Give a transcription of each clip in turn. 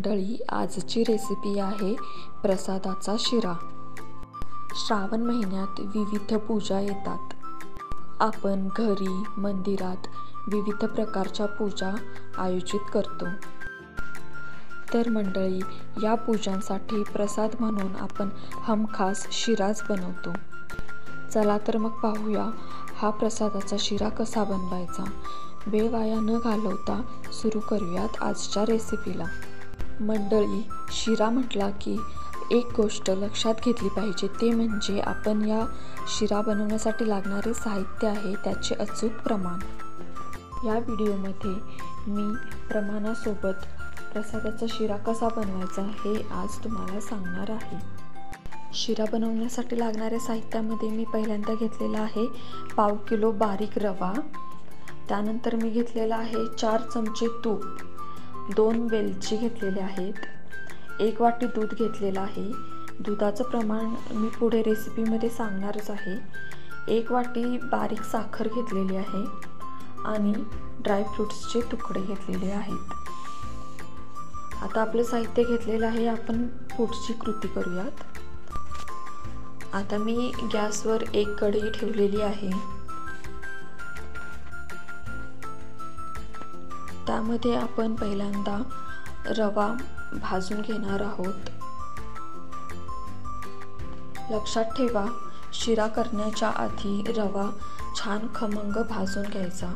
मंडळी, आजची रेसिपी आहे प्रसादाचा शिरा। श्रावण महिन्यात विविध पूजा येतात। आपण घरी, मंदिरात विविध प्रकारच्या पूजा आयोजित करतो। तर मंडळी, या पूजांसाठी प्रसाद म्हणून आपण हमखास शिराच बनवतो। चला तर मग पाहूया हा प्रसादाचा शिरा कसा बनवायचा। वेळ वाया न घालवता सुरू करूयात आजच्या रेसिपीला। मंडळी, शिरा म्हटला की एक गोष्ट लक्षात घेतली पाहिजे, ते म्हणजे आपण या शिरा बनवण्यासाठी लागणारे साहित्य आहे त्याचे अचूक प्रमाण। या व्हिडिओमध्ये मी प्रमाणासोबत प्रसादाचा शिरा कसा बनवायचा हे आज तुम्हाला सांगणार आहे। शिरा बनवण्यासाठी लागणाऱ्या साहित्यामध्ये मी पहिल्यांदा घेतलेला आहे पाव किलो बारीक रवा, त्यानंतर मी घेतलेला आहे 4 चमचे तूप, 2 वेलची घेतलेले आहेत, 1 वाटी दूध घेतलेला आहे। दुधाचं प्रमाण मी पुढे रेसिपीमध्ये सांगणारच आहे। 1 वाटी बारीक साखर घेतलेली आहे आणि ड्रायफ्रूट्सचे तुकडे घेतलेले आहेत। आता आपलं साहित्य घेतलेलं आहे, आपण पुढची कृती करूयात। आता मी गॅसवर एक कढई ठेवलेली आहे, त्यामध्ये आपण पहिल्यांदा रवा भाजून घेणार आहोत। लक्षात ठेवा, शिरा करण्याच्या आधी रवा छान खमंग भाजून घ्यायचा।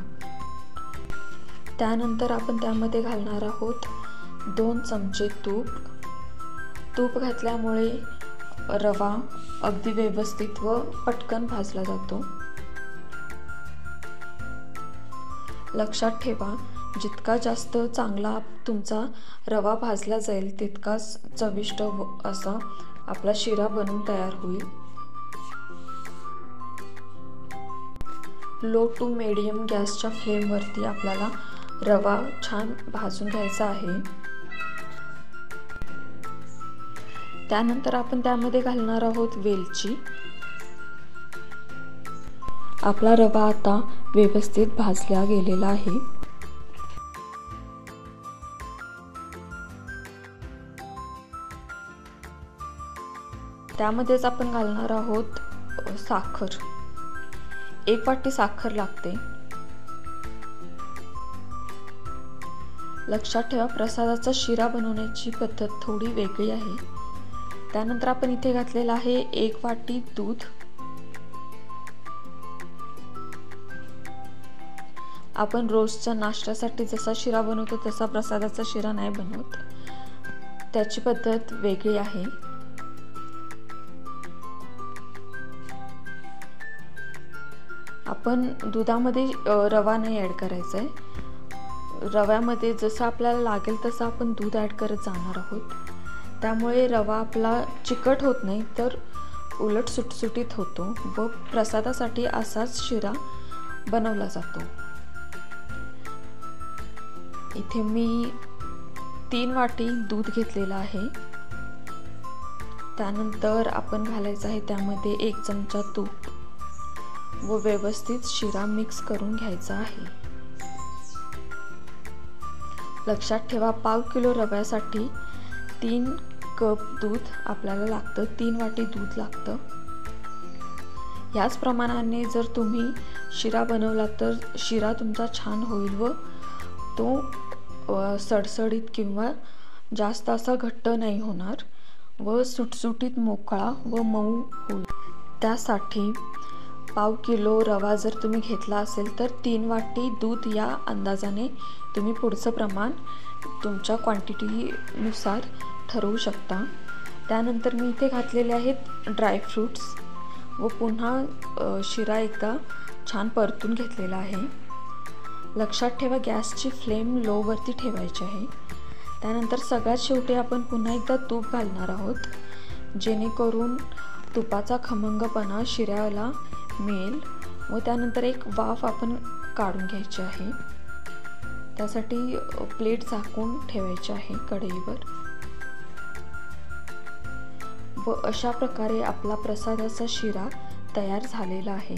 त्यानंतर आपण त्यामध्ये घालणार आहोत 2 चमचे तूप। तूप घातल्यामुळे रवा अगदी व्यवस्थित व पटकन भाजला जातो। लक्षात ठेवा, जितका जास्त चांगला तुमचा रवा भाजला जाईल तितकाच चविष्ट असा आपला शिरा बनून तयार होईल। लो टू मीडियम गॅसच्या फ्लेमवरती आपल्याला रवा छान भाजून घ्यायचा आहे। त्यानंतर आपण त्यामध्ये घालणार आहोत वेलची। आपला रवा आता व्यवस्थित भाजला गेलेला आहे। त्यामध्येच आपण घालणार आहोत साखर, 1 वाटी साखर लागते। लक्षात ठेवा, प्रसादाचा शिरा बनवण्याची पद्धत थोडी वेगळी आहे। त्यानंतर आपण इथे घातलेला आहे 1 वाटी दूध। आपण रोजच्या नाश्त्यासाठी जसा शिरा बनवतो तसा प्रसादाचा शिरा नाही बनवत, त्याची पद्धत वेगळी आहे। आपण दुधामध्ये रवा नाही ॲड करायचा आहे। रव्यामध्ये जसं आपल्याला लागेल तसं आपण दूध ॲड करत जाणार आहोत। त्यामुळे रवा आपला चिकट होत नाही, तर उलट सुटसुटीत होतो व प्रसादासाठी असाच शिरा बनवला जातो। इथे मी 3 वाटी दूध घेतलेला आहे। त्यानंतर आपण घालायचं आहे त्यामध्ये 1 चमचा तूप व व्यवस्थित शिरा मिक्स करून घ्यायचा आहे। लक्षात ठेवा, पाव किलो रव्यासाठी 3 कप दूध आपल्याला लागतं, 3 वाटी दूध लागतं। याच प्रमाणाने जर तुम्ही शिरा बनवला तर शिरा तुमचा छान होईल व तो सडसडीत किंवा जास्त असा घट्ट नाही होणार व सुटसुटीत मोकळा व मऊ होईल। त्यासाठी पाव किलो रवा जर तुम्ही घेतला असेल तर 3 वाटी दूध या अंदाजाने तुम्ही पुढचं प्रमाण तुमच्या क्वांटिटीनुसार ठरवू शकता। त्यानंतर मी इथे घातलेले आहेत ड्रायफ्रूट्स व पुन्हा शिरा एकदा छान परतून घेतलेला आहे। लक्षात ठेवा, गॅसची फ्लेम लोवरती ठेवायची आहे। त्यानंतर सगळ्यात शेवटी आपण पुन्हा एकदा तूप घालणार आहोत, जेणेकरून तुपाचा खमंगपणा शिऱ्याला मिळेल व त्यानंतर एक वाफ आपण काढून घ्यायची आहे। त्यासाठी प्लेट झाकून ठेवायची आहे कढईवर व अशा प्रकारे आपला प्रसादाचा शिरा तयार झालेला आहे।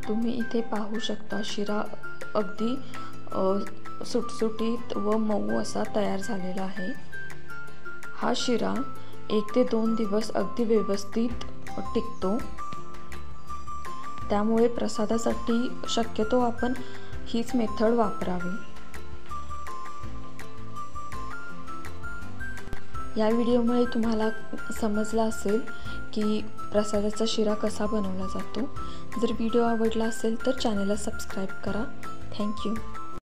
तुम्ही इथे पाहू शकता शिरा अगदी सुटसुटीत व मऊ असा तयार झालेला आहे। हा शिरा 1 ते 2 दिवस अगदी व्यवस्थित टिकतो, त्यामुळे प्रसादासाठी शक्यतो आपण हीच मेथड वापरावी। या व्हिडिओमुळे तुम्हाला समजलं असेल की प्रसादाचा शिरा कसा बनवला जातो। जर व्हिडिओ आवडला असेल तर चॅनलला सबस्क्राईब करा। थँक्यू।